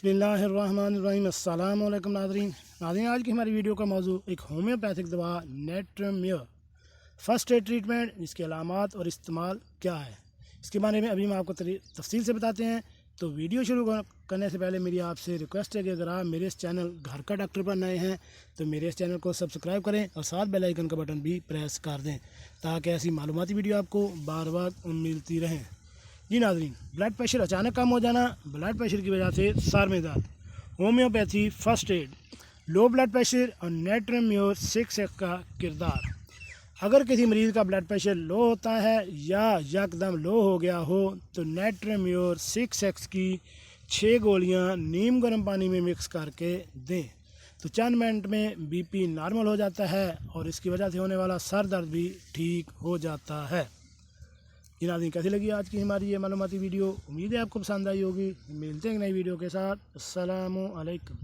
बिस्मिल्लाहिर्रहमानिर्रहीम। अस्सलाम वालेकुम नाज़रीन। आज की हमारी वीडियो का मौजू एक होम्योपैथिक दवा नेट्रम्योर फ़र्स्ट एड ट्रीटमेंट, इसके अलामात और इस्तेमाल क्या है, इसके बारे में अभी हम आपको तफसील से बताते हैं। तो वीडियो शुरू करने से पहले मेरी आपसे रिक्वेस्ट है कि अगर आप मेरे इस चैनल घर का डॉक्टर पर नए हैं तो मेरे इस चैनल को सब्सक्राइब करें और साथ बेल आइकन का बटन भी प्रेस कर दें ताकि ऐसी मालूमाती वीडियो आपको बार बार मिलती रहें। जी नाज़रीन, ब्लड प्रेशर अचानक कम हो जाना, ब्लड प्रेशर की वजह से सर में दर्द, homeopathy first aid, low blood pressure और नेट्रम्योर 6X का किरदार। अगर किसी मरीज़ का ब्लड प्रेशर लो होता है या यकदम लो हो गया हो तो नेट्रम्योर 6X की 6 गोलियां नीम गर्म पानी में मिक्स करके दें तो चंद मिनट में बीपी नॉर्मल हो जाता है और इसकी वजह से होने वाला सर दर्द भी ठीक हो जाता है। जी नाज़रीन, कैसी लगी आज की हमारी ये मालूमाती वीडियो? उम्मीद है आपको पसंद आई होगी। मिलते हैं नई वीडियो के साथ। अस्सलामु अलैकुम।